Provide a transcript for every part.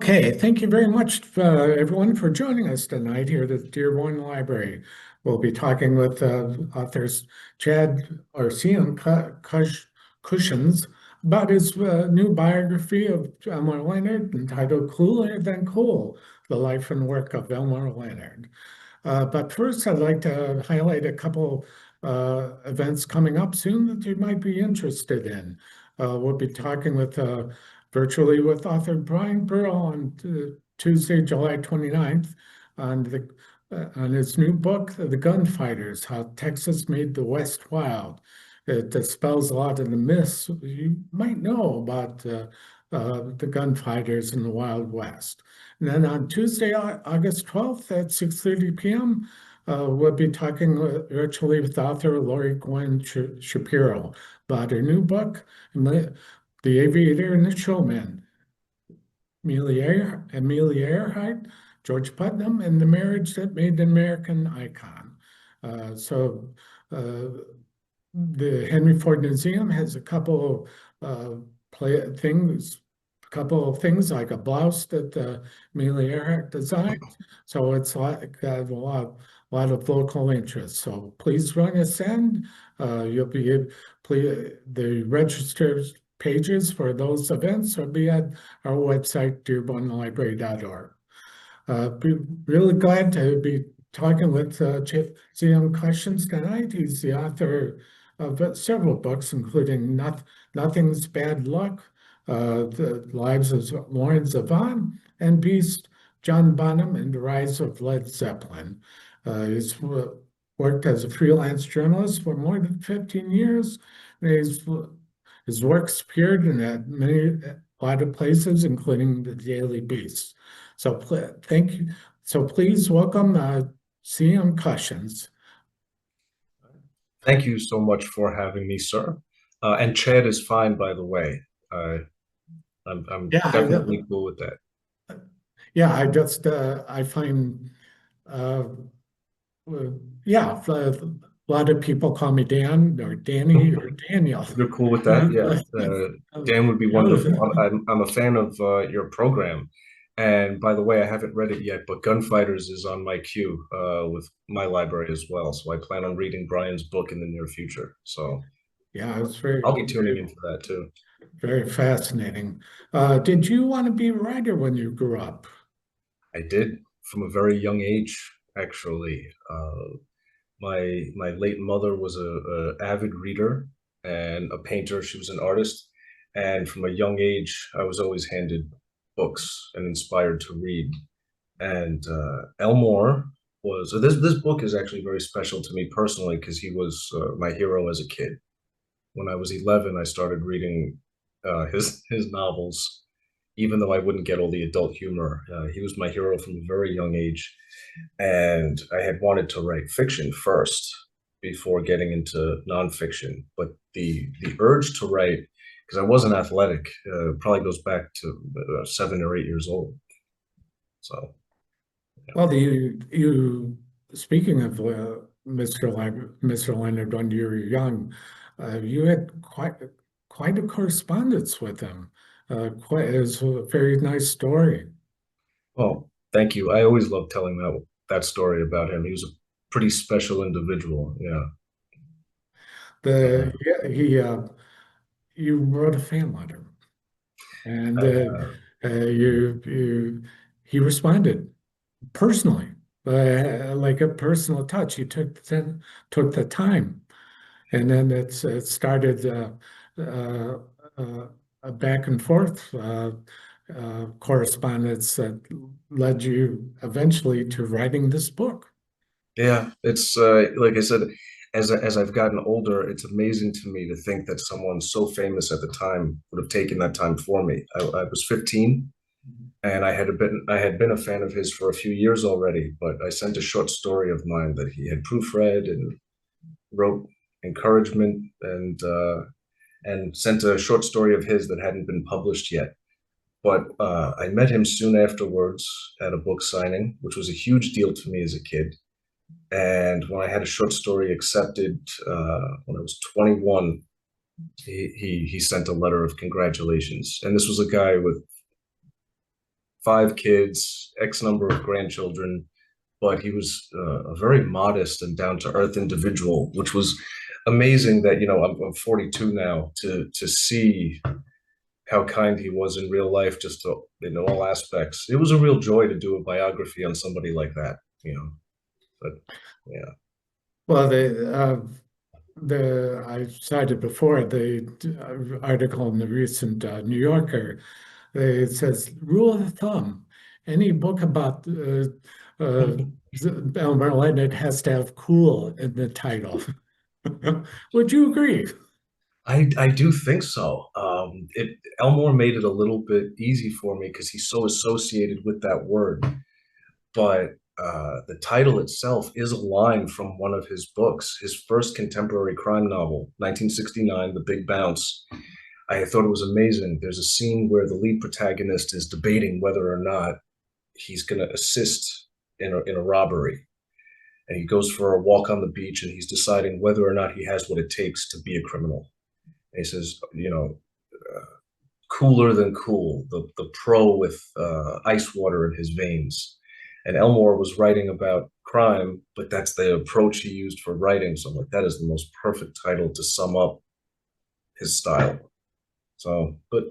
Okay, thank you very much, everyone, for joining us tonight here at the Dearborn Library. We'll be talking with authors Chad or Cian Kushins about his new biography of Elmore Leonard entitled Cooler Than Cool, The Life and Work of Elmore Leonard. But first, I'd like to highlight a couple events coming up soon that you might be interested in. We'll be talking virtually with author Brian Burrell on Tuesday, July 29th on his new book, The Gunfighters, How Texas Made the West Wild. It dispels a lot of the myths you might know about the gunfighters in the Wild West. And then on Tuesday, August 12th at 6:30 p.m., we'll be talking virtually with author Lori Gwen Shapiro about her new book, The Aviator and the Showman, Amelia Earhart, George Putnam, and the Marriage That Made an American Icon. So the Henry Ford Museum has a couple couple of things like a blouse that Amelia Earhart designed. So it's got a lot of local interest. So please join us in. You'll be the registered pages for those events will be at our website, dearbornlibrary.org. Be really glad to be talking with Cian Kushins tonight. He's the author of several books, including Nothing's Bad Luck, The Lives of Lawrence Zevon, and Beast, John Bonham, and the Rise of Led Zeppelin. He's worked as a freelance journalist for more than 15 years. And his work's appeared in a lot of places, including the Daily Beast. So thank you. So please welcome Cian Kushins. Thank you so much for having me, sir. And Chad is fine, by the way. I'm Yeah, definitely cool with that. I find uh, a lot of people call me Dan or Danny or Daniel. You're cool with that? Yeah. Dan would be wonderful. I'm a fan of your program. And by the way, I haven't read it yet, but Gunfighters is on my queue with my library as well. So I plan on reading Brian's book in the near future. So Yeah, it's I'll be tuning in for that too. very fascinating. Did you want to be a writer when you grew up? I did from a very young age, actually. My late mother was a avid reader and a painter. She was an artist, and from a young age, I was always handed books and inspired to read. And Elmore was so this book is actually very special to me personally because he was my hero as a kid. When I was 11, I started reading his novels, even though I wouldn't get all the adult humor. He was my hero from a very young age, and I had wanted to write fiction first before getting into nonfiction. But the urge to write, because I wasn't athletic, probably goes back to 7 or 8 years old. So, yeah. Well, you speaking of Mr. Leonard when you were young, you had quite a correspondence with him. It was a very nice story. Well, thank you. I always love telling that story about him. He was a pretty special individual. Yeah. The yeah, you wrote a fan letter, and Uh, he responded personally, like a personal touch. You took the time. And then it started uh, a back and forth correspondence that led you eventually to writing this book. yeah, it's like I said, as I've gotten older, it's amazing to me to think that someone so famous at the time would have taken that time for me. I was 15 and I had been a fan of his for a few years already, but I sent a short story of mine that he had proofread and wrote encouragement and sent a short story of his that hadn't been published yet. But I met him soon afterwards at a book signing, which was a huge deal to me as a kid. And when I had a short story accepted when I was 21, he sent a letter of congratulations. And this was a guy with five kids, X number of grandchildren, but he was a very modest and down to earth individual, which was amazing. That I'm 42 now to see how kind he was in real life, just in all aspects. It was a real joy to do a biography on somebody like that, you know. But yeah, Well, the I cited before the article in the recent New Yorker. It says rule of thumb: any book about uh, Elmore Leonard has to have "cool" in the title. Would you agree? I do think so. It Elmore made it a little bit easy for me because he's so associated with that word. But the title itself is a line from one of his books, his first contemporary crime novel, 1969, The Big Bounce. I thought it was amazing. There's a scene where the lead protagonist is debating whether or not he's going to assist in a robbery. And he goes for a walk on the beach and he's deciding whether or not he has what it takes to be a criminal. And he says, cooler than cool, the pro with ice water in his veins. And Elmore was writing about crime, but that's the approach he used for writing. So I'm like, that is the most perfect title to sum up his style. So, but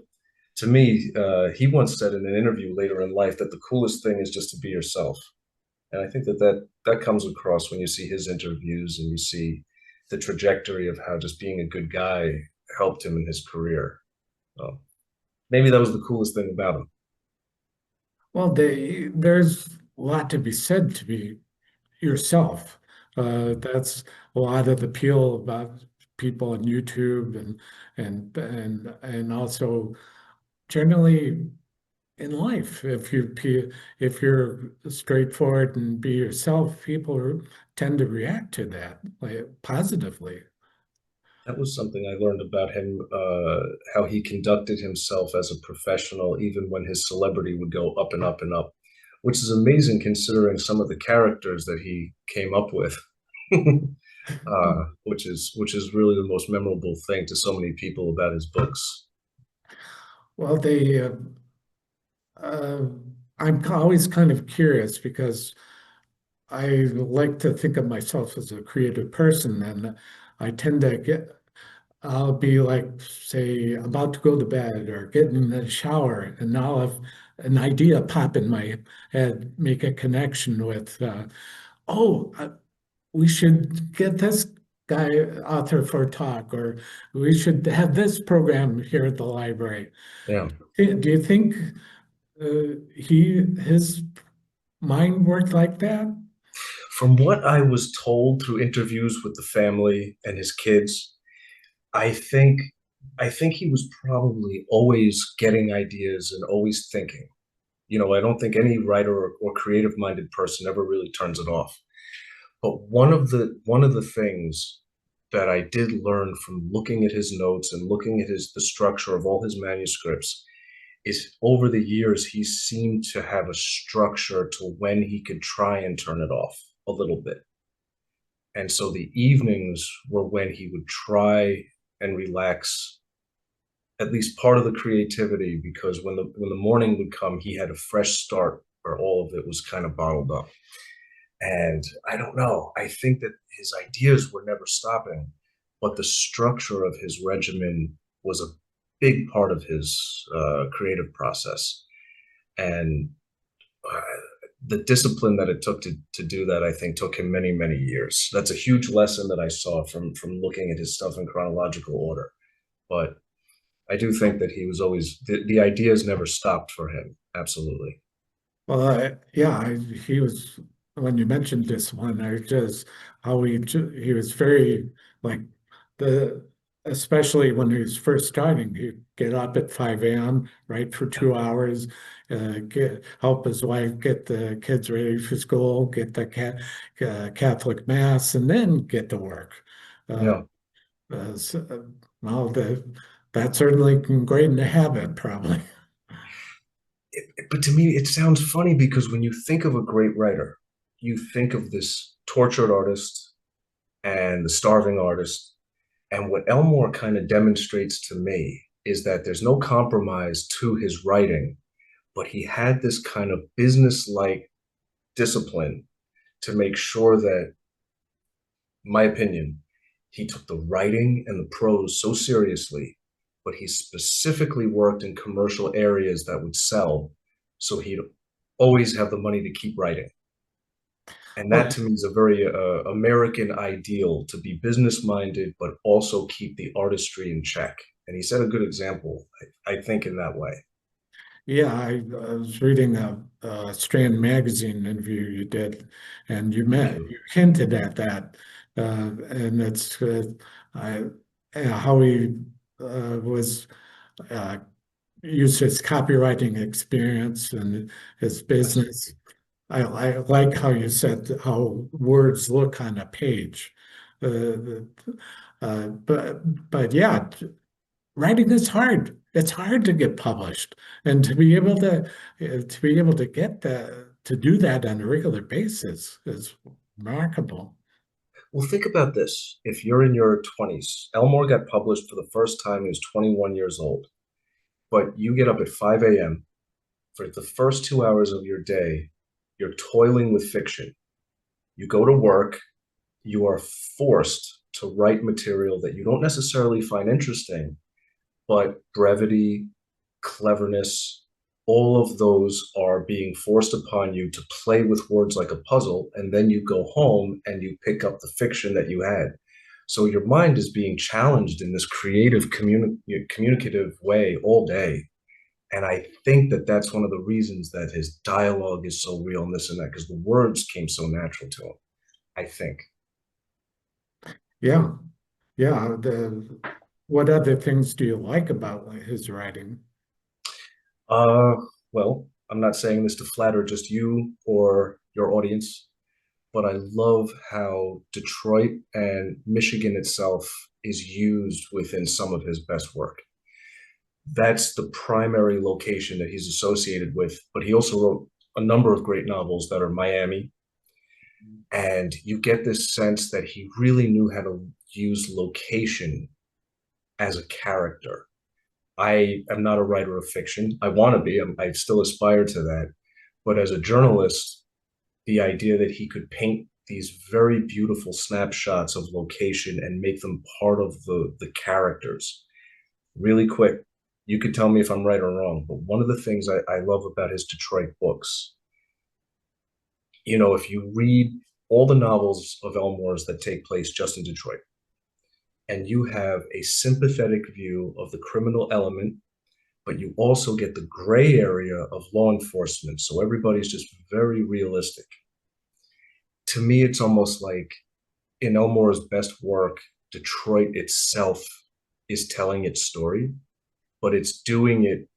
to me, he once said in an interview later in life that the coolest thing is just to be yourself. And I think that comes across when you see his interviews and you see the trajectory of how just being a good guy helped him in his career. So maybe that was the coolest thing about him. Well, there's a lot to be said to be yourself. That's a lot of the appeal about people on YouTube and also generally in life. If you're straightforward and be yourself, people tend to react to that like, positively. That was something I learned about him, how he conducted himself as a professional, even when his celebrity would go up and up and up, which is amazing considering some of the characters that he came up with, which is really the most memorable thing to so many people about his books. Well, uh, I'm always kind of curious because I like to think of myself as a creative person, and I tend to I'll be like, say, about to go to bed or getting in the shower, and I'll have an idea pop in my head, make a connection with, oh, we should get this guy author for a talk, or we should have this program here at the library. Yeah. Do you think his mind worked like that? From what I was told through interviews with the family and his kids, I think I think he was probably always getting ideas and always thinking. I don't think any writer or creative minded person ever really turns it off. But one of the things that I did learn from looking at his notes and looking at the structure of all his manuscripts is over the years he seemed to have a structure to when he could try and turn it off a little bit. And so the evenings were when he would try and relax at least part of the creativity, because when the morning would come, he had a fresh start where all of it was kind of bottled up. And I don't know. I think that his ideas were never stopping, but the structure of his regimen was a big part of his creative process. And uh, the discipline that it took to do that, I think, took him many, many years. That's a huge lesson that I saw from looking at his stuff in chronological order. But I do think that he was always the ideas never stopped for him. Absolutely. Well, yeah, he was, when you mentioned this one, I just, how he was very, like, the, especially when he was first starting, he'd get up at 5 a.m., write for 2 hours, help his wife get the kids ready for school, get the Catholic Mass, and then get to work. Uh, Yeah. well, that certainly can ingrain the habit, probably. But to me, it sounds funny because when you think of a great writer, you think of this tortured artist and the starving artist. And what Elmore kind of demonstrates to me is that there's no compromise to his writing, but he had this kind of business-like discipline to make sure that, in my opinion, he took the writing and the prose so seriously, but he specifically worked in commercial areas that would sell, so he'd always have the money to keep writing. And Well, that to me is a very American ideal, to be business minded, but also keep the artistry in check. And he set a good example, I think, in that way. yeah, I was reading a Strand magazine interview you did, and Thank you. you hinted at that, and it's I, how he was uh, used his copywriting experience and his Yes. business. I like how you said how words look on a page, uh, but yeah, writing is hard. It's hard to get published, and to be able to get that to do that on a regular basis is remarkable. Well, think about this. If you're in your 20s, Elmore got published for the first time, he was 21 years old, but you get up at 5 a.m. for the first 2 hours of your day, you're toiling with fiction. You go to work, you are forced to write material that you don't necessarily find interesting, but brevity, cleverness, all of those are being forced upon you to play with words like a puzzle. And then you go home and you pick up the fiction that you had. So your mind is being challenged in this creative, communicative way all day. And I think that that's one of the reasons that his dialogue is so real and this and that, because the words came so natural to him, I think. Yeah, yeah. What other things do you like about his writing? Uh, well, I'm not saying this to flatter just you or your audience, but I love how Detroit and Michigan itself is used within some of his best work. That's the primary location that he's associated with, but he also wrote a number of great novels that are Miami, and you get this sense that he really knew how to use location as a character. I am not a writer of fiction. I want to be. I still aspire to that. But as a journalist, the idea that he could paint these very beautiful snapshots of location and make them part of the characters really quick. You could tell me if I'm right or wrong, but one of the things I love about his Detroit books, if you read all the novels of Elmore's that take place just in Detroit, and you have a sympathetic view of the criminal element, but you also get the gray area of law enforcement. So everybody's just very realistic. To me, it's almost like in Elmore's best work, Detroit itself is telling its story, but it's doing it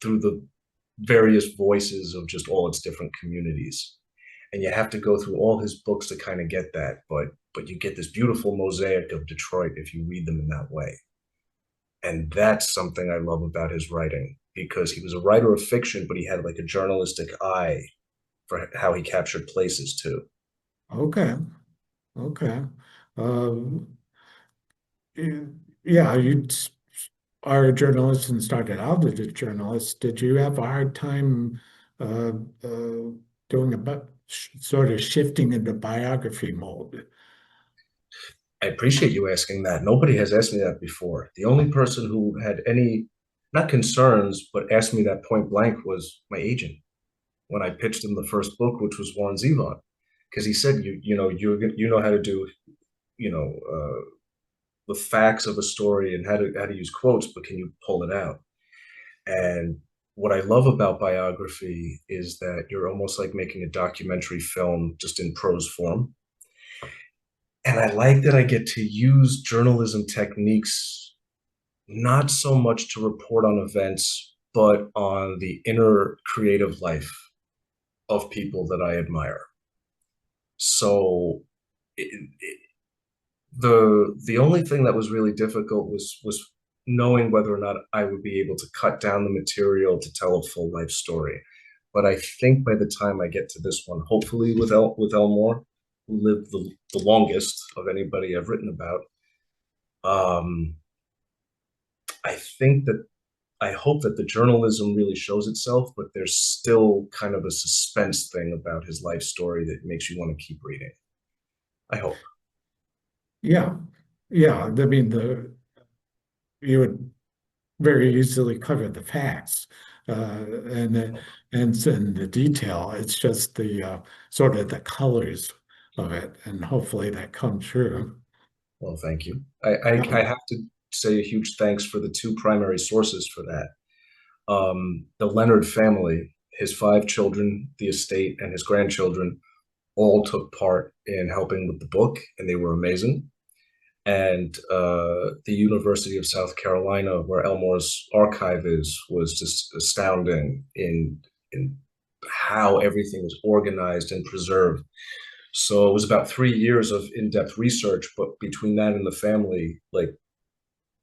through the various voices of just all its different communities. And you have to go through all his books to kind of get that, but you get this beautiful mosaic of Detroit if you read them in that way. And that's something I love about his writing, because he was a writer of fiction, but he had like a journalistic eye for how he captured places too. Okay, okay. Um, yeah, are a journalist and started out as a journalist. Did you have a hard time uh, doing sort of shifting into biography mode? I appreciate you asking that. Nobody has asked me that before. The only person who had any, not concerns, but asked me that point blank was my agent when I pitched him the first book, which was Warren Zevon, because he said, you know how to do, you know, the facts of a story and how to use quotes, but can you pull it out? And what I love about biography is that you're almost like making a documentary film just in prose form. And I like that I get to use journalism techniques not so much to report on events, but on the inner creative life of people that I admire. So the only thing that was really difficult was knowing whether or not I would be able to cut down the material to tell a full life story. But I think by the time I get to this one, hopefully with Elmore, who lived the longest of anybody I've written about, I think that I hope that the journalism really shows itself, but there's still kind of a suspense thing about his life story that makes you want to keep reading. I hope. Yeah, yeah. I mean, you would very easily cover the facts and the detail. It's just the sort of the colors of it, and hopefully that comes through. Well, thank you. I have to say a huge thanks for the two primary sources for that. The Leonard family, his five children, the estate, and his grandchildren all took part in helping with the book, and they were amazing. And the University of South Carolina, where Elmore's archive is, was just astounding in how everything was organized and preserved. So it was about 3 years of in-depth research, but between that and the family, like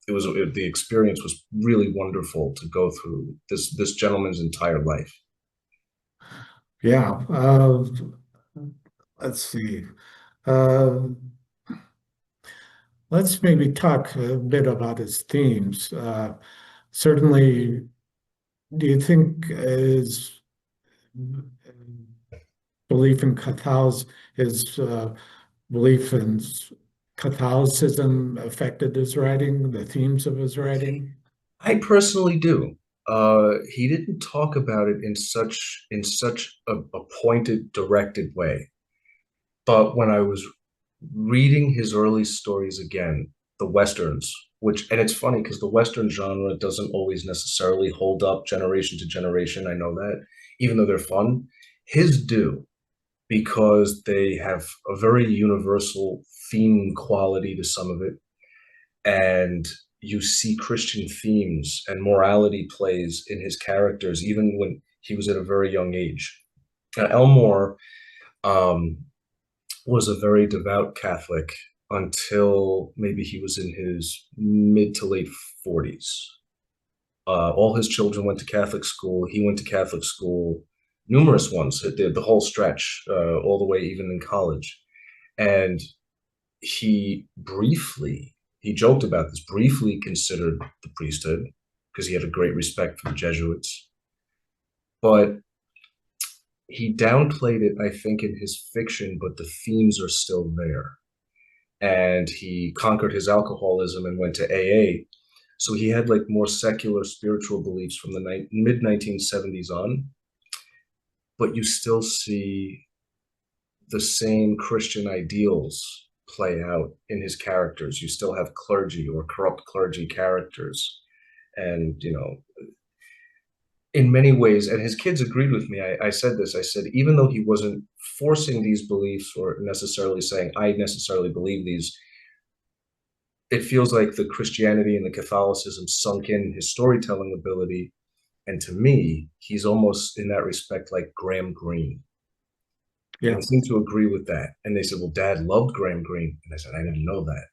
the experience was really wonderful to go through this gentleman's entire life. Yeah. Let's see. Uh, let's maybe talk a bit about his themes. Certainly, do you think his belief in his belief in Catholicism affected his writing, the themes of his writing? I personally do. He didn't talk about it in such a pointed, directed way. But when I was reading his early stories again, the Westerns, which, and it's funny because the Western genre doesn't always necessarily hold up generation to generation. I know that, even though they're fun, his do, because they have a very universal theme quality to some of it. And you see Christian themes and morality plays in his characters, even when he was at a very young age. Elmore um, was a very devout Catholic until maybe he was in his mid to late 40s. All his children went to Catholic school. He went to Catholic school, numerous ones, the whole stretch, all the way even in college. And he joked about this, briefly considered the priesthood because he had a great respect for the Jesuits. But he downplayed it, I think, in his fiction, but the themes are still there. And he conquered his alcoholism and went to AA. So he had like more secular spiritual beliefs from the mid 1970s on, but you still see the same Christian ideals play out in his characters. You still have clergy or corrupt clergy characters. And, in many ways, and his kids agreed with me. I said this, I said, even though he wasn't forcing these beliefs or necessarily saying, I necessarily believe these, it feels like the Christianity and the Catholicism sunk in his storytelling ability. And to me, he's almost in that respect like Graham Greene. And Yeah. they seemed to agree with that. And they said, well, Dad loved Graham Greene. And I said, I didn't know that.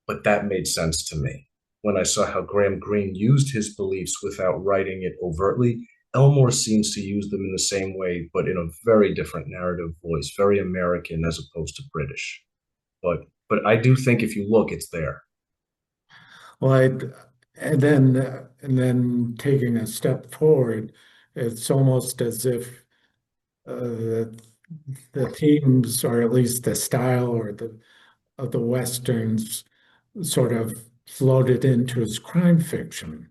But that made sense to me. When I saw how Graham Greene used his beliefs without writing it overtly, Elmore seems to use them in the same way, but in a very different narrative voice, very American as opposed to British. But I do think if you look, it's there. Well, and then taking a step forward, it's almost as if the themes, or at least the style, or the of the Westerns, sort of floated into his crime fiction.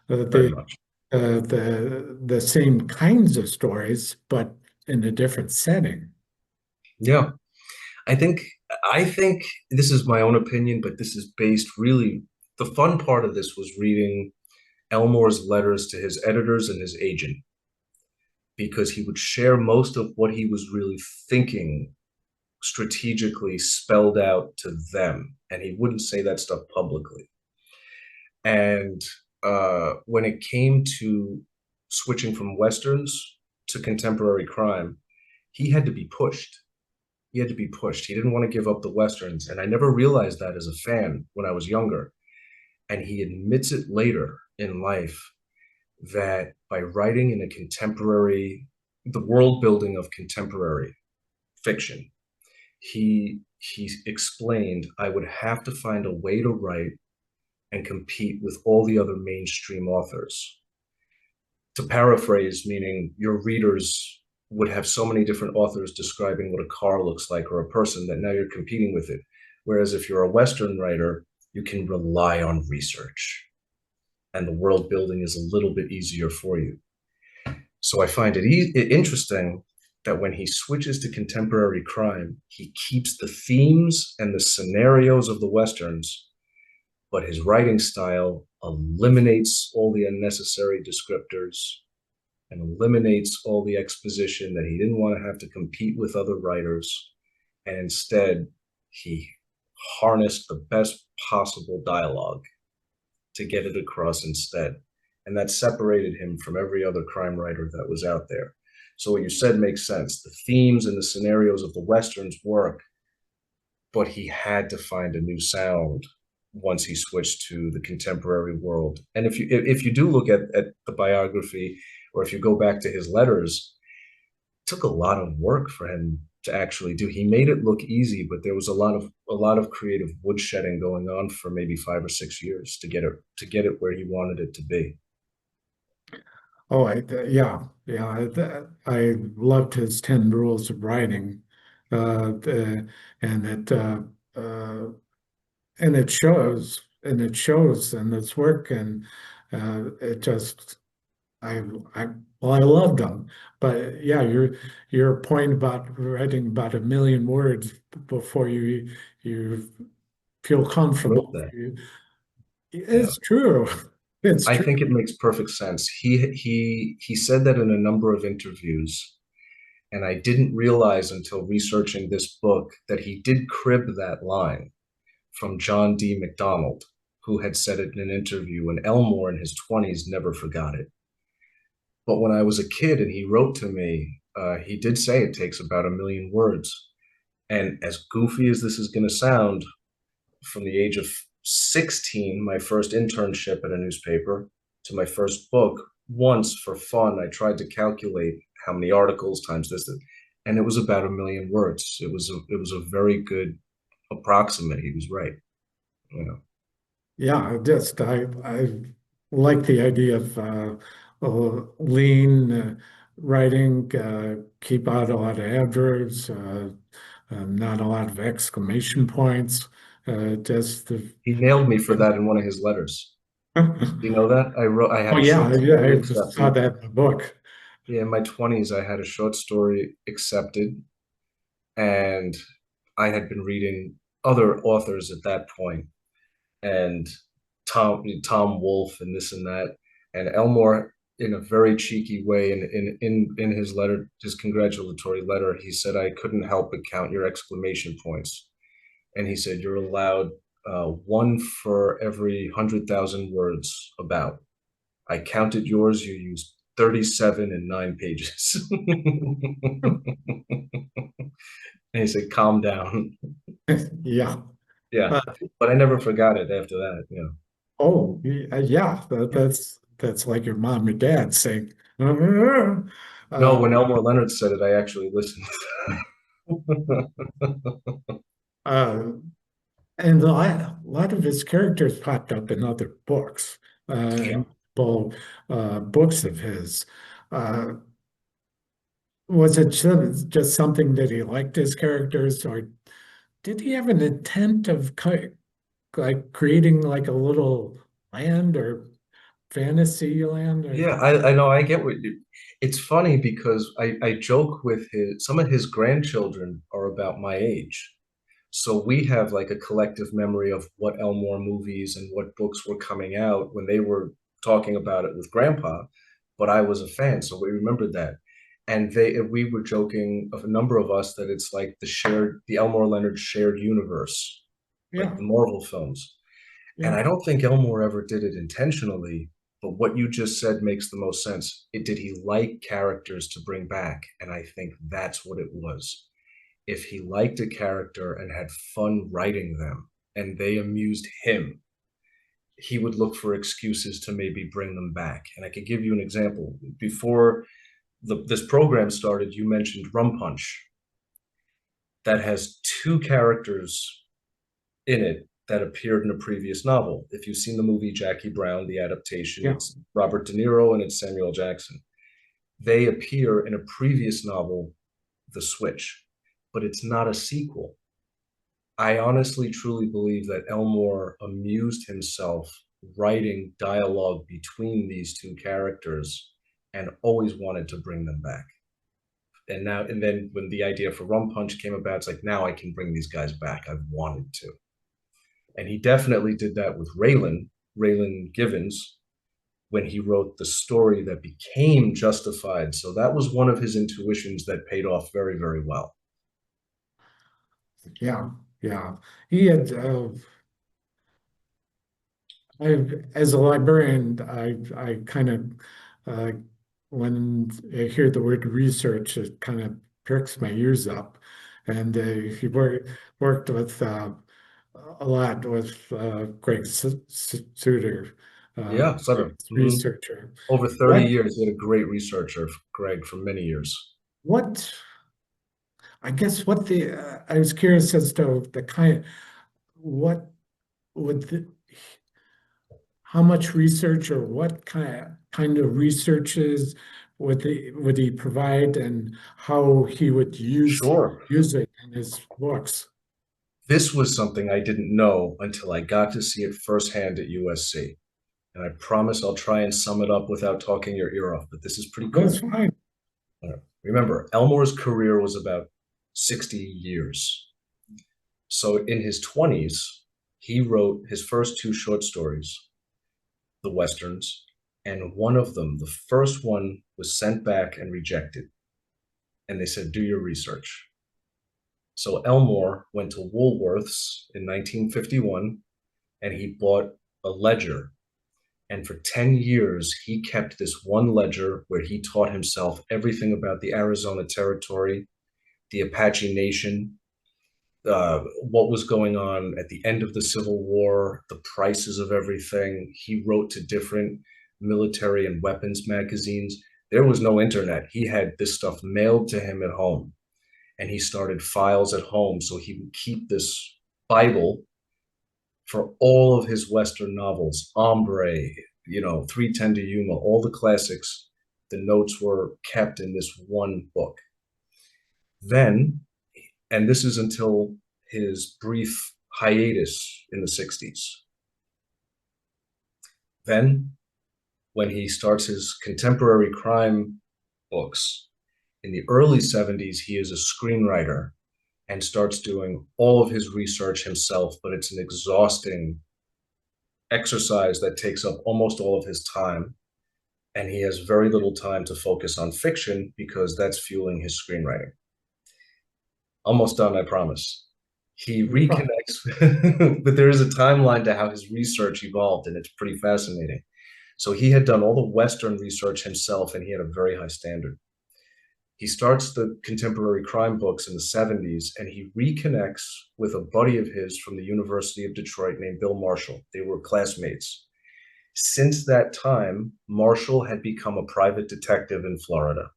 Uh, Very the much. the same kinds of stories, but in a different setting. Yeah. I think I think this is my own opinion, but this is based really, the fun part of this was reading Elmore's letters to his editors and his agent, because he would share most of what he was really thinking strategically spelled out to them, and he wouldn't say that stuff publicly. And when it came to switching from westerns to contemporary crime, he had to be pushed. He had to be pushed. He didn't want to give up the westerns, and I never realized that as a fan when I was younger. And he admits it later in life that by writing in a contemporary, the world building of contemporary fiction, he explained, I would have to find a way to write and compete with all the other mainstream authors. To paraphrase, meaning your readers would have so many different authors describing what a car looks like or a person that now you're competing with it. Whereas if you're a Western writer, you can rely on research and the world building is a little bit easier for you. So I find it interesting that when he switches to contemporary crime, he keeps the themes and the scenarios of the Westerns, but his writing style eliminates all the unnecessary descriptors and eliminates all the exposition that he didn't want to have to compete with other writers. And instead, he harnessed the best possible dialogue to get it across instead. And that separated him from every other crime writer that was out there. So what you said makes sense. The themes and the scenarios of the Westerns work, but he had to find a new sound once he switched to the contemporary world. And if you do look at the biography, or if you go back to his letters, it took a lot of work for him to actually do. He made it look easy, but there was a lot of creative woodshedding going on for maybe 5 or 6 years to get it where he wanted it to be. Oh, I loved his 10 rules of writing, and uh, it shows in this work, and it just, I, I, well, I loved them. But yeah, your point about writing about 1 million words before you feel He wrote comfortable, that. Yeah. it's true. It's I true. think it makes perfect sense. He said that in a number of interviews, and I didn't realize until researching this book that he did crib that line from John D. MacDonald, who had said it in an interview, and Elmore in his 20s never forgot it. But when I was a kid and he wrote to me, he did say it takes about 1 million words. And as goofy as this is going to sound, from the age of 16, my first internship at a newspaper, to my first book, once for fun, I tried to calculate how many articles times this, and it was about 1 million words. It was a very good approximate. He was right. You know, Yeah, I like the idea of lean writing, keep out a lot of adverbs, not a lot of exclamation points. Just the he nailed me for that in one of his letters. You know that I oh had a yeah, short yeah, story I saw accepted. that in the book. Yeah, in my 20s, I had a short story accepted, and I had been reading other authors at that point, and Tom Wolfe and this and that, and Elmore, in a very cheeky way, in his letter, his congratulatory letter, he said, "I couldn't help but count your exclamation points," and he said, "You're allowed one for every 100,000 words about." I counted yours. You used 37 and 9 pages. And he said, "Calm down." Yeah. Yeah, Uh, but I never forgot it after that. oh, yeah, that's like your mom and dad saying, uh, No, when Elmore Leonard said it, I actually listened. uh, and a lot of his characters popped up in other books, Yeah. and both books of his. Uh, was it just something that he liked his characters, or did he have an intent of like creating like a little land or fantasy land? Or Yeah, I know. I get what you. It's funny because I joke with some of his grandchildren are about my age. So we have like a collective memory of what Elmore movies and what books were coming out when they were talking about it with Grandpa. But I was a fan, so we remembered that. And we were joking of a number of us that it's like the Elmore Leonard shared universe, like yeah, the Marvel films. And yeah, I don't think Elmore ever did it intentionally, but what you just said makes the most sense. Did he like characters to bring back? And I think that's what it was. If he liked a character and had fun writing them and they amused him, he would look for excuses to maybe bring them back. And I could give you an example. Before this program started, you mentioned Rum Punch. That has two characters in it that appeared in a previous novel. If you've seen the movie Jackie Brown, the adaptation, Yeah. it's Robert De Niro and it's Samuel Jackson. They appear in a previous novel, The Switch, but it's not a sequel. I honestly truly believe that Elmore amused himself writing dialogue between these two characters and always wanted to bring them back. And then when the idea for Rum Punch came about, it's like, now I can bring these guys back. I've wanted to. And he definitely did that with Raylan Givens, when he wrote the story that became Justified. So that was one of his intuitions that paid off very, very well. Yeah. Yeah. He had, as a librarian, I kind of, uh, when I hear the word research, it kind of perks my ears up. And he worked with a lot with Greg Suter, Yeah, Sutter. researcher. Over 30 What years, he had a great researcher, Greg, for many years. what I guess what the I was curious as to the kind what would how much research or what kind of researches would he provide and how he would Sure. use it in his books. This was something I didn't know until I got to see it firsthand at USC. And I promise I'll try and sum it up without talking your ear off, but this is pretty That's cool. fine. Remember, Elmore's career was about 60 years. So in his 20s, he wrote his first two short stories, the Westerns, and one of them, the first one, was sent back and rejected. And they said, do your research. So Elmore went to Woolworth's in 1951 and he bought a ledger. And for 10 years, he kept this one ledger where he taught himself everything about the Arizona Territory, the Apache Nation, what was going on at the end of the Civil War, the prices of everything. He wrote to different military and weapons magazines. There was no internet. He had this stuff mailed to him at home, and he started files at home so he would keep this Bible for all of his Western novels, Ombre, 310 to Yuma, all the classics. The notes were kept in this one book. Then, and this is until his brief hiatus in the 60s. Then, when he starts his contemporary crime books, in the early 70s, he is a screenwriter and starts doing all of his research himself, but it's an exhausting exercise that takes up almost all of his time. And he has very little time to focus on fiction because that's fueling his screenwriting. Almost done, I promise. He reconnects, but there is a timeline to how his research evolved, and it's pretty fascinating. So he had done all the Western research himself, and he had a very high standard. He starts the contemporary crime books in the 70s, and he reconnects with a buddy of his from the University of Detroit named Bill Marshall. They were classmates. Since that time, Marshall had become a private detective in Florida.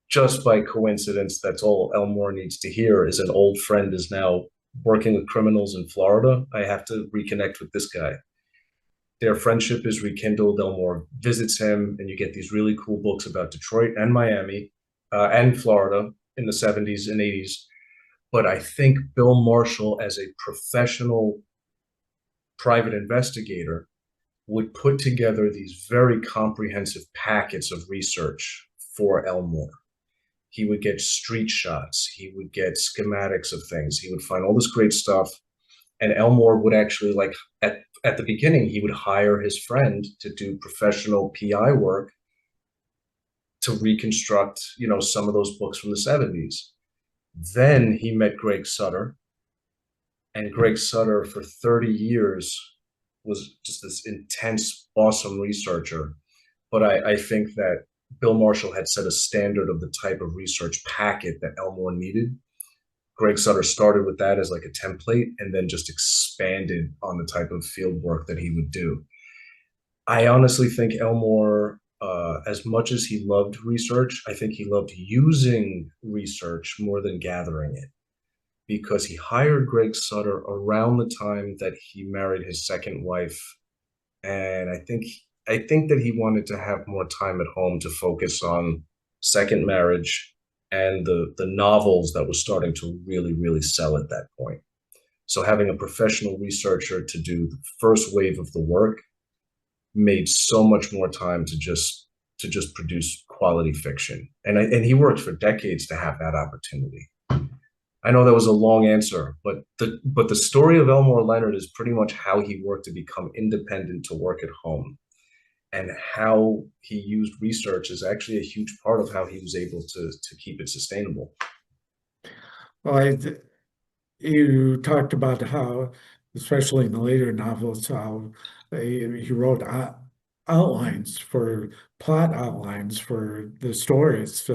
Just by coincidence, that's all Elmore needs to hear is an old friend is now working with criminals in Florida. I have to reconnect with this guy. Their friendship is rekindled. Elmore visits him, and you get these really cool books about Detroit and Miami and Florida in the 70s and 80s. But I think Bill Marshall, as a professional private investigator, would put together these very comprehensive packets of research for Elmore. He would get street shots. He would get schematics of things. He would find all this great stuff. And Elmore would actually, like, at the beginning, he would hire his friend to do professional PI work to reconstruct, some of those books from the 70s. Then he met Greg Sutter, and Greg Sutter for 30 years was just this intense, awesome researcher. But I think that Bill Marshall had set a standard of the type of research packet that Elmore needed. Greg Sutter started with that as like a template and then just expanded on the type of field work that he would do. I honestly think Elmore, as much as he loved research, I think he loved using research more than gathering it. because he hired Greg Sutter around the time that he married his second wife, and I think that he wanted to have more time at home to focus on second marriage and the novels that was starting to really sell at that point. So having a professional researcher to do the first wave of the work made so much more time to just produce quality fiction. And he worked for decades to have that opportunity. I know that was a long answer, but the story of Elmore Leonard is pretty much how he worked to become independent to work at home, and how he used research is actually a huge part of how he was able to keep it sustainable. Well, you talked about how, especially in the later novels, how he wrote outlines for plot outlines for the stories,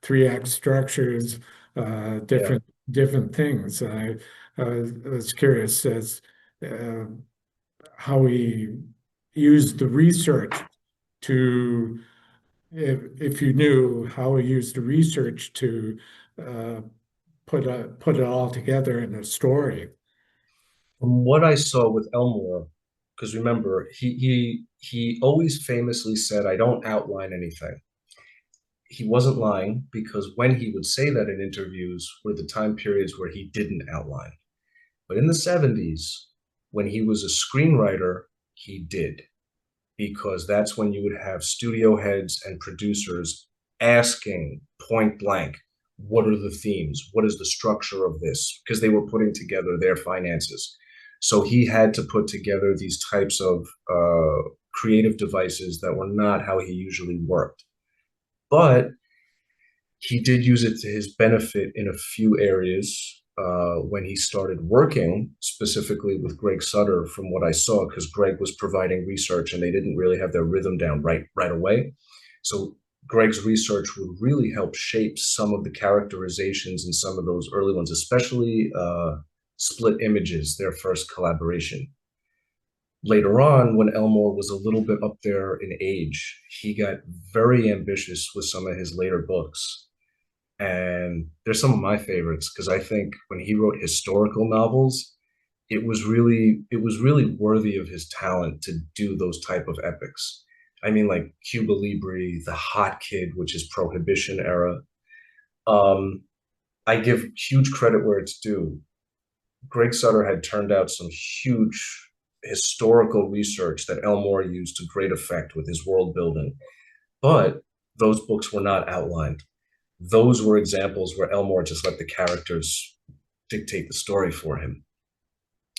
three act structures, Yeah. different things. I was curious as uh, how he used the research to, if you knew how he used the research to uh, put it all together in a story. From what I saw with Elmore, because remember, he always famously said, "I don't outline anything." He wasn't lying, because when he would say that in interviews were the time periods where he didn't outline. But in the 70s, when he was a screenwriter, he did, because that's when you would have studio heads and producers asking point blank, what are the themes? What is the structure of this? Because they were putting together their finances. So he had to put together these types of creative devices that were not how he usually worked. But he did use it to his benefit in a few areas when he started working specifically with Greg Sutter, from what I saw, because Greg was providing research and they didn't really have their rhythm down right away. So Greg's research would really help shape some of the characterizations in some of those early ones, especially Split Images, their first collaboration. Later on, when Elmore was a little bit up there in age, he got very ambitious with some of his later books, and they're some of my favorites because I think when he wrote historical novels, it was really worthy of his talent to do those type of epics. I mean, like Cuba Libre, The Hot Kid, which is Prohibition era. Um, I give huge credit where it's due. Greg Sutter had turned out some huge historical research that Elmore used to great effect with his world building, but those books were not outlined. Those were examples where Elmore just let the characters dictate the story for him.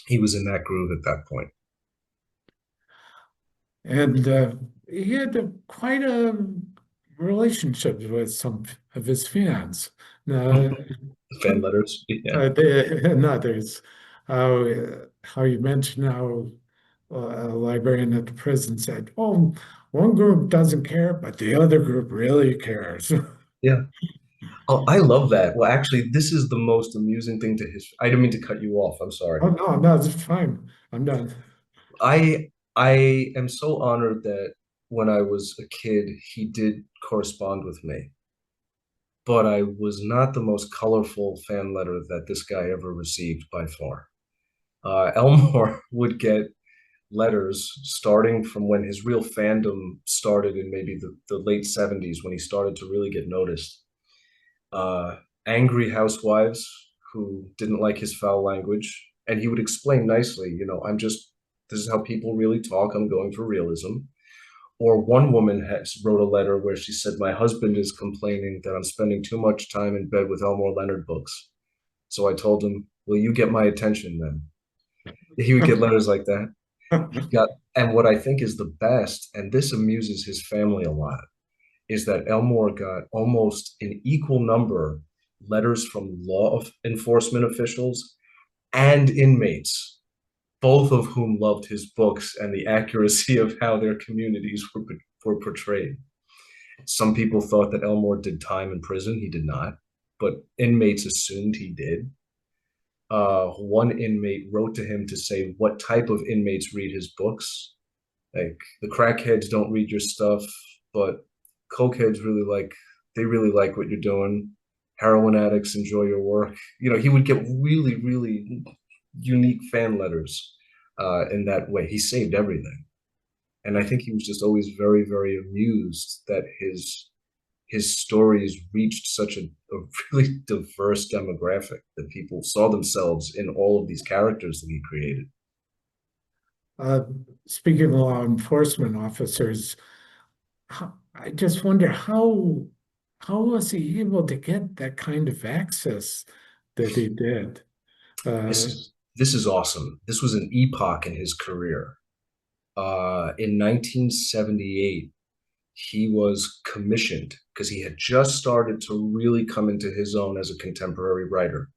He was in that groove at that point. And he had quite a relationship with some of his fans. Uh, Fan letters, yeah, and others. How you mentioned how a librarian at the prison said, "Oh, one group doesn't care, but the other group really cares." yeah. Oh, I love that. Well, actually, this is the most amusing thing to his. I didn't mean to cut you off. I'm sorry. Oh no, no, it's fine. I'm done. I am so honored that when I was a kid, he did correspond with me, but I was not the most colorful fan letter that this guy ever received by far. Elmore would get letters starting from when his real fandom started in maybe the late 70s, when he started to really get noticed. Uh, Angry housewives who didn't like his foul language. And he would explain nicely, this is how people really talk. I'm going for realism. Or one woman wrote a letter where she said, "My husband is complaining that I'm spending too much time in bed with Elmore Leonard books." So I told him, "Will you get my attention then?" He would get letters like that. He got, and what I think is the best, and this amuses his family a lot, is that Elmore got almost an equal number letters from law enforcement officials and inmates, both of whom loved his books and the accuracy of how their communities were portrayed. Some people thought that Elmore did time in prison. He did not, but inmates assumed he did. One inmate wrote to him to say what type of inmates read his books. Like, the crackheads don't read your stuff, but cokeheads really like what you're doing. heroin addicts enjoy your work. He would get really, really unique fan letters in that way. He saved everything. And I think he was just always very, very amused that his stories reached such a really diverse demographic, that people saw themselves in all of these characters that he created. Uh, Speaking of law enforcement officers, I just wonder how was he able to get that kind of access that he did? This Uh, is this is awesome. This was an epoch in his career. In 1978, he was commissioned because he had just started to really come into his own as a contemporary writer.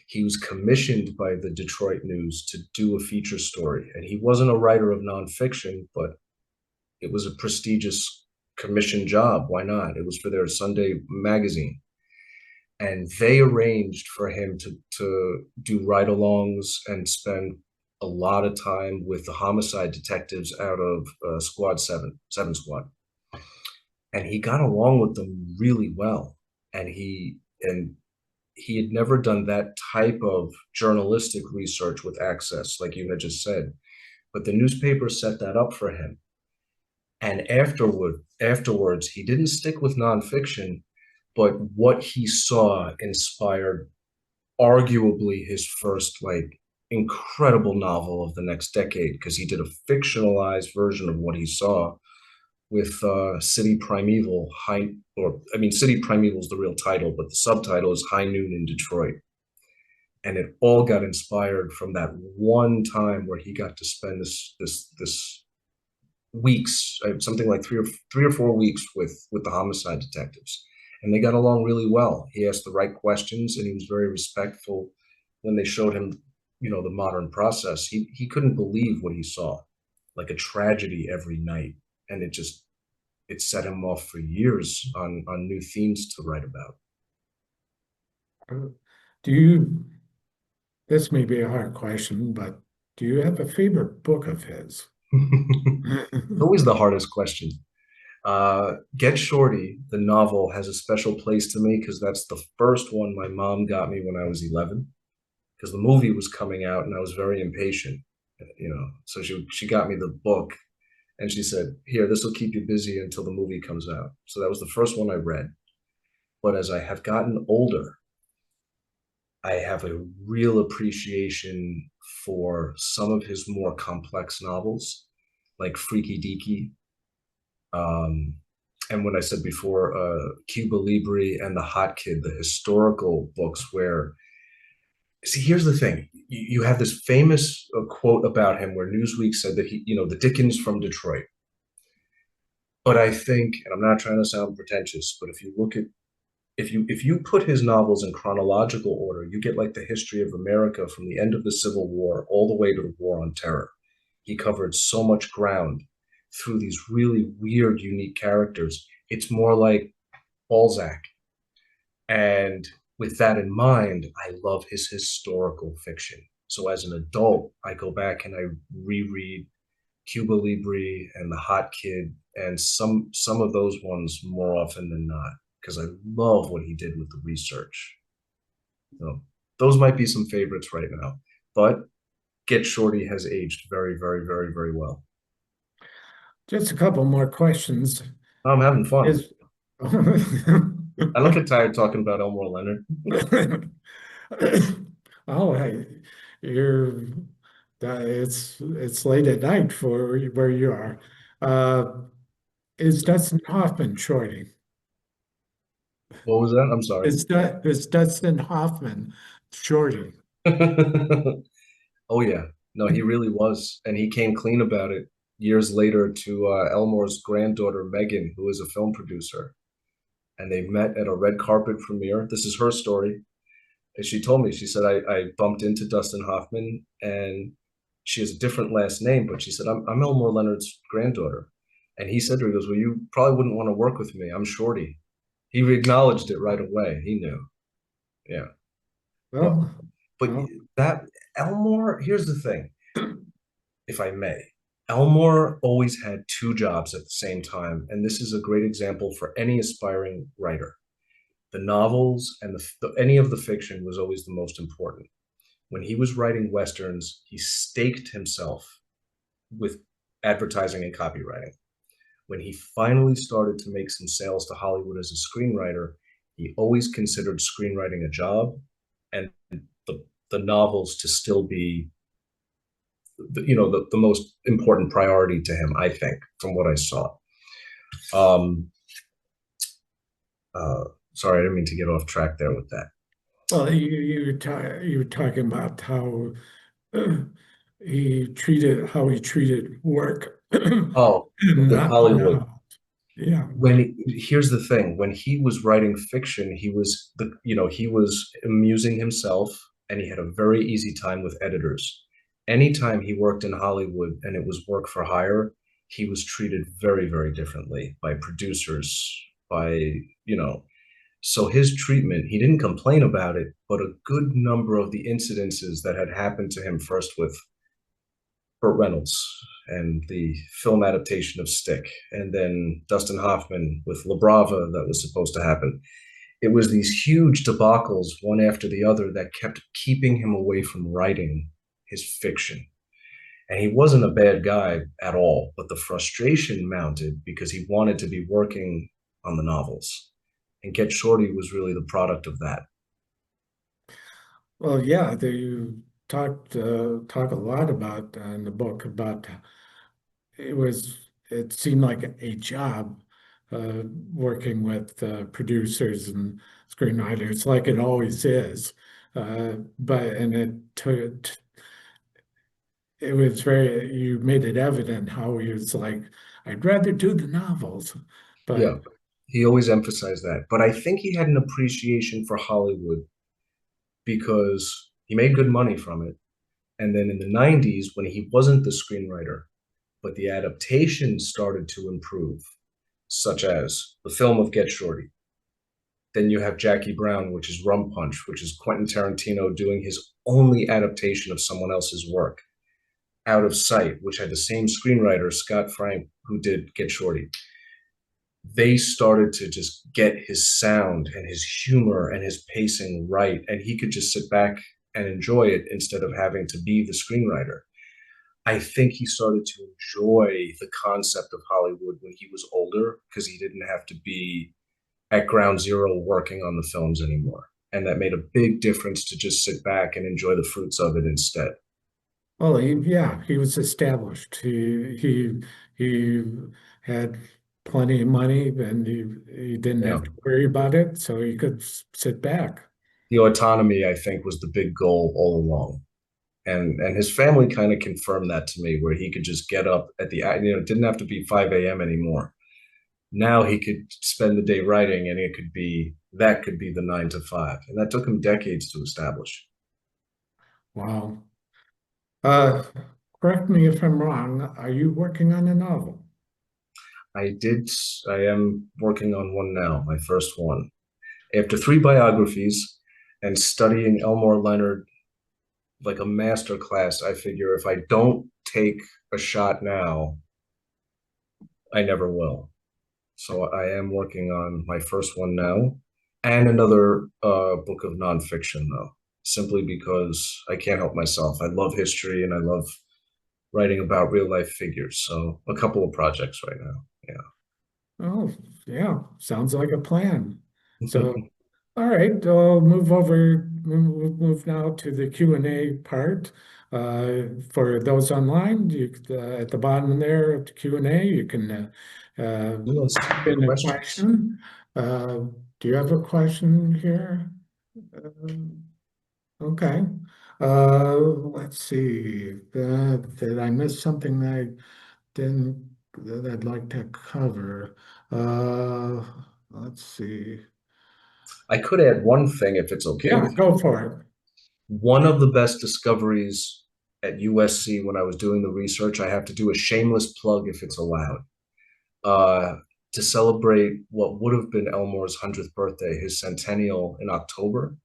He was commissioned by the Detroit News to do a feature story. And he wasn't a writer of nonfiction, but it was a prestigious commission job. Why not? It was for their Sunday magazine. And they arranged for him to do ride alongs and spend a lot of time with the homicide detectives out of Squad 7 Squad. And he got along with them really well. And he had never done that type of journalistic research with access, like you had just said. But the newspaper set that up for him. And afterwards, he didn't stick with nonfiction, but what he saw inspired arguably his first like incredible novel of the next decade, because he did a fictionalized version of what he saw with City Primeval High, or I mean, City Primeval is the real title, but the subtitle is High Noon in Detroit. And it all got inspired from that one time where he got to spend this weeks, something like 3 or 4 weeks with the homicide detectives, and they got along really well. He asked the right questions, and he was very respectful when they showed him, the modern process. He couldn't believe what he saw, like a tragedy every night, and it set him off for years on new themes to write about. do you, this may be a hard question, but do you have a favorite book of his? Always the hardest question. Get Shorty, the novel, has a special place to me because that's the first one my mom got me when I was 11. Because the movie was coming out and I was very impatient, So she got me the book and she said, "Here, this will keep you busy until the movie comes out." So that was the first one I read. But as I have gotten older, I have a real appreciation for some of his more complex novels, like Freaky Deaky. Um, and when I said before, Cuba Libre and The Hot Kid, the historical books where, see, here's the thing. You have this famous quote about him where Newsweek said that the Dickens from Detroit. But I think, and I'm not trying to sound pretentious, but if you put his novels in chronological order, you get like the history of America from the end of the Civil War all the way to the War on Terror. He covered so much ground through these really weird, unique characters. It's more like Balzac. And with that in mind, I love his historical fiction. So as an adult, I go back and I reread Cuba Libre and The Hot Kid and some of those ones more often than not, because I love what he did with the research. So those might be some favorites right now, but Get Shorty has aged very, very, very, very well. Just a couple more questions. I'm having fun. Is I don't get tired talking about Elmore Leonard. oh, hey, you're it's late at night for where you are. Uh, is Dustin Hoffman shorty? What was that? I'm sorry. Is Dustin Hoffman shorty? Oh yeah, no, he really was, and he came clean about it years later to Elmore's granddaughter Megan, who is a film producer, and they met at a red carpet premiere. This is her story. And she told me, she said, I bumped into Dustin Hoffman, and she has a different last name, but she said, I'm Elmore Leonard's granddaughter. And he said to her, he goes, "Well, you probably wouldn't want to work with me. I'm Shorty." He acknowledged it right away. He knew. Yeah. But Well, but well, that Elmore, here's the thing, if I may. Elmore always had two jobs at the same time, and this is a great example for any aspiring writer. The novels and any of the fiction was always the most important. When he was writing westerns, he staked himself with advertising and copywriting. When he finally started to make some sales to Hollywood as a screenwriter, he always considered screenwriting a job and the novels to still be the most important priority to him, I think, from what I saw. Um, Sorry, I didn't mean to get off track there with that. Well, you were talking about how uh, he treated work. Oh, with Not, Hollywood. yeah. Here's the thing, when he was writing fiction, he was amusing himself, and he had a very easy time with editors. Anytime he worked in Hollywood and it was work for hire, he was treated very, very differently by producers, by, you know, so his treatment, he didn't complain about it, but a good number of the incidences that had happened to him, first with Burt Reynolds and the film adaptation of Stick, and then Dustin Hoffman with La Brava that was supposed to happen. It was these huge debacles, one after the other, that kept keeping him away from writing his fiction. And he wasn't a bad guy at all, but the frustration mounted because he wanted to be working on the novels. And Get Shorty was really the product of that. Well, yeah, you talk a lot about in the book about it seemed like a job working with producers and screenwriters like it always is. But and it was very, you made it evident how he was like, I'd rather do the novels. But Yeah, he always emphasized that. But I think he had an appreciation for Hollywood because he made good money from it. And then in the 90s, when he wasn't the screenwriter, but the adaptations started to improve, such as the film of Get Shorty. Then you have Jackie Brown, which is Rum Punch, which is Quentin Tarantino doing his only adaptation of someone else's work. Out of Sight, which had the same screenwriter, Scott Frank, who did Get Shorty. They started to just get his sound and his humor and his pacing right, and he could just sit back and enjoy it instead of having to be the screenwriter. I think he started to enjoy the concept of Hollywood when he was older because he didn't have to be at ground zero working on the films anymore. And that made a big difference to just sit back and enjoy the fruits of it instead. well, yeah, he was established. He had plenty of money, and he didn't Yeah. have to worry about it, so he could sit back. The autonomy, I think, was the big goal all along. And his family kind of confirmed that to me, where he could just get up at it didn't have to be 5 a.m. anymore. Now he could spend the day writing, and that could be the 9 to 5. And that took him decades to establish. Wow. Uh, Correct me if I'm wrong. Are you working on a novel? I did, I am working on one now, my first one. After 3 biographies and studying Elmore Leonard like a master class, I figure if I don't take a shot now, I never will. So I am working on my first one now and another book of nonfiction, though, simply because I can't help myself. I love history and I love writing about real life figures. So a couple of projects right now. Oh, yeah, sounds like a plan. Yeah. So, all right, I'll move now to the Q&A part. For those online, at the bottom there of the Q&A, you can Let's take put in a questions. question. Uh, do you have a question here? Um, Okay. Let's see. Did I miss something that I'd like to cover? Uh, let's see. I could add one thing if it's okay Yeah, with you. go for it. One of the best discoveries at USC when I was doing the research, I have to do a shameless plug if it's allowed. Uh, to celebrate what would have been Elmore's 100th birthday, his centennial in October,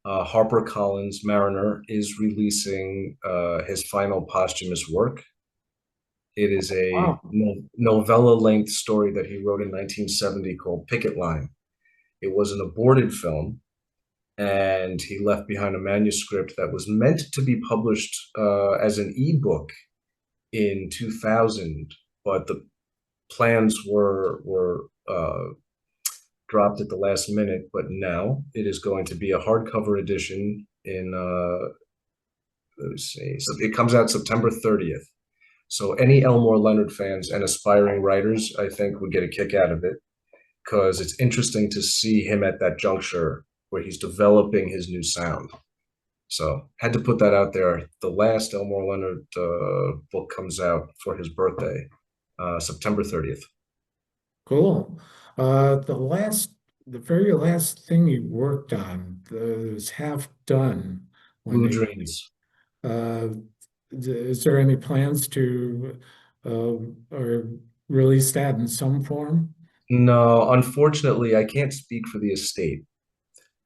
HarperCollins Mariner is releasing his final posthumous work. It is a Wow. novella length story that he wrote in 1970 called Picket Line. It was an aborted film, and he left behind a manuscript that was meant to be published as an ebook in 2000, but the plans were dropped at the last minute. But now it is going to be a hardcover edition in let me see. So it comes out September 30th. So any Elmore Leonard fans and aspiring writers, I think, would get a kick out of it because it's interesting to see him at that juncture where he's developing his new sound. So had to put that out there. The last Elmore Leonard book comes out for his birthday, September 30th. Cool. The very last thing you worked on was half done when Blue they, Dreams. uh, is there any plans to, or release that in some form? No, unfortunately, I can't speak for the estate,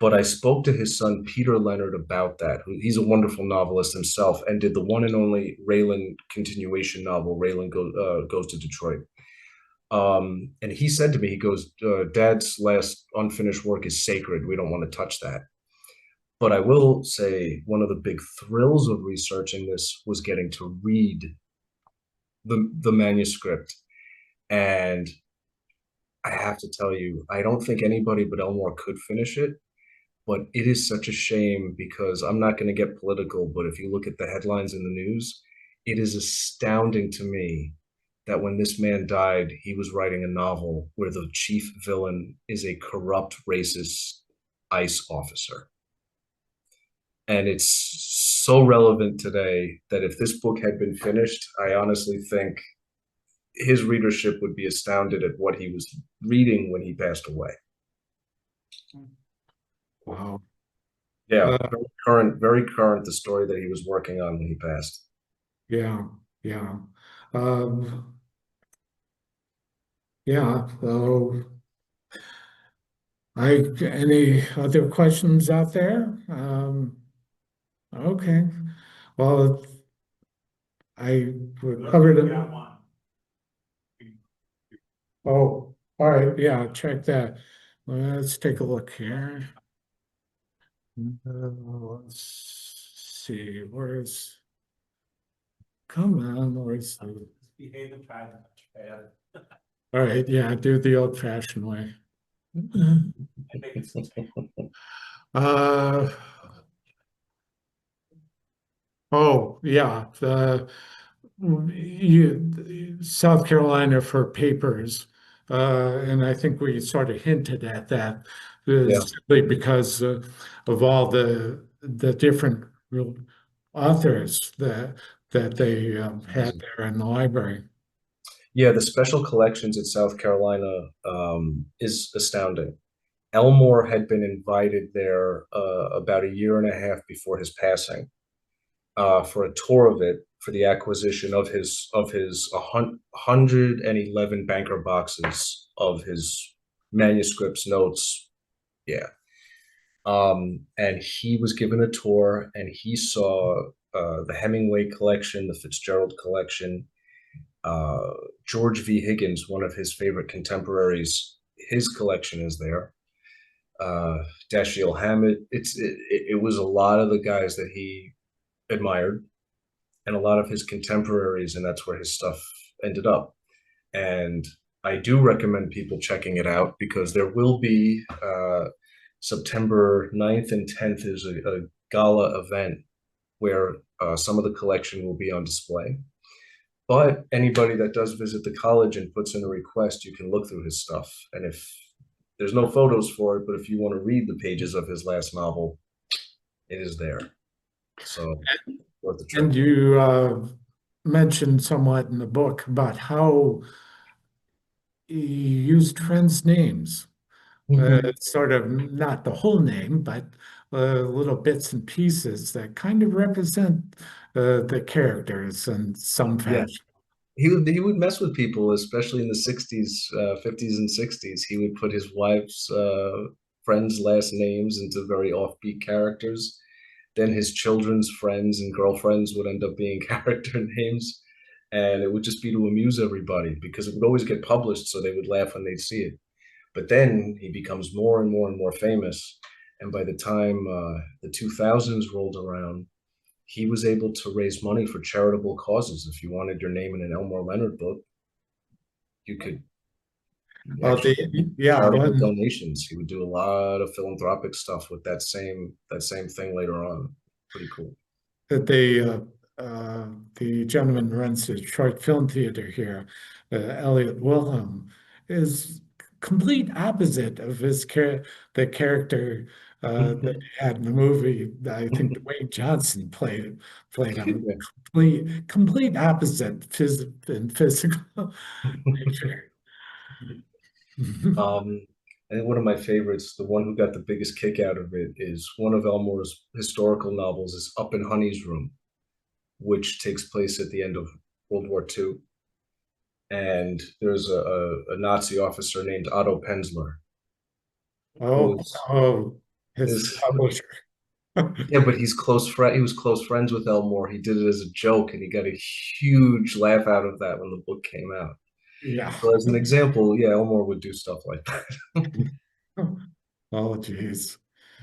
but I spoke to his son Peter Leonard about that. He's a wonderful novelist himself and did the one and only Raylan continuation novel, Goes to Detroit. And he said to me, he goes, Dad's last unfinished work is sacred. We don't want to touch that. But I will say one of the big thrills of researching this was getting to read the manuscript. And I have to tell you, I don't think anybody but Elmore could finish it. But it is such a shame because I'm not going to get political, but if you look at the headlines in the news, it is astounding to me that when this man died, he was writing a novel where the chief villain is a corrupt, racist ICE officer. And it's so relevant today that if this book had been finished, I honestly think his readership would be astounded at what he was reading when he passed away. Wow. Yeah, Uh, very current, the story that he was working on when he passed. yeah, yeah. Um, yeah, any other questions out there? Okay. Well, I covered it. Oh, all right. Yeah, check that. Let's take a look here. Let's see. Come on, where's the, Behave and try to touch bad. all right. Yeah, do the old fashioned way. I think it's Uh, oh, yeah. South Carolina for papers. And I think we sort of hinted at that Yeah. simply because of all the different authors that they had there in the library. Yeah, the special collections in South Carolina is astounding. Elmore had been invited there about a year and a half before his passing for a tour of it for the acquisition of his 111 banker boxes of his manuscripts, notes. Yeah. And he was given a tour and he saw the Hemingway collection, the Fitzgerald collection, uh, George V. Higgins, one of his favorite contemporaries, his collection is there. Dashiell Hammett. It was a lot of the guys that he admired and a lot of his contemporaries, and that's where his stuff ended up. And I do recommend people checking it out because there will be September 9th and 10th is a gala event where some of the collection will be on display. But anybody that does visit the college and puts in a request, you can look through his stuff. And if there's no photos for it, but if you want to read the pages of his last novel, it is there. So worth the trip. And you mentioned somewhat in the book about how you used friends' names. Sort of not the whole name, but little bits and pieces that kind of represent the characters in some Yeah, fashion. he would mess with people, especially in the 60s, 50s and 60s. He would put his wife's friends' last names into very offbeat characters. Then his children's friends and girlfriends would end up being character names. And it would just be to amuse everybody because it would always get published, so they would laugh when they'd see it. But then he becomes more and more and more famous. And by the time the 2000s rolled around, he was able to raise money for charitable causes. If you wanted your name in an Elmore Leonard book, you could Oh, actually make yeah, charitable when donations. He would do a lot of philanthropic stuff with that same thing later on. Pretty cool. the gentleman who runs the short film theater here, Elliot Wilhelm, is complete opposite of the character that he had in the movie. I think Dwayne Johnson played him. Yeah. Complete opposite in physical nature. And one of my favorites, the one who got the biggest kick out of it, is one of Elmore's historical novels is Up in Honey's Room, which takes place at the end of World War II. And there's a Nazi officer named Otto Penzler, who Oh, oh, his is publisher. yeah, but he's close friend. He was close friends with Elmore. He did it as a joke, and he got a huge laugh out of that when the book came out. Yeah. So, as an example, yeah, Elmore would do stuff like that. Oh, geez.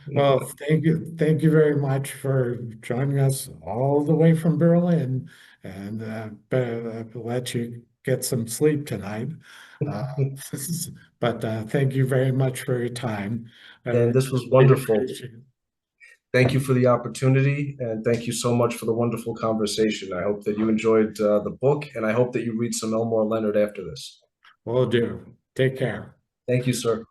Well, thank you very much for joining us all the way from Berlin, and better let you get some sleep tonight. Uh, but thank you very much for your time. And this was Really wonderful. appreciate it. Thank you for the opportunity, and thank you so much for the wonderful conversation. I hope that you enjoyed the book, and I hope that you read some Elmore Leonard after this. Will do. Take care. Thank you, sir.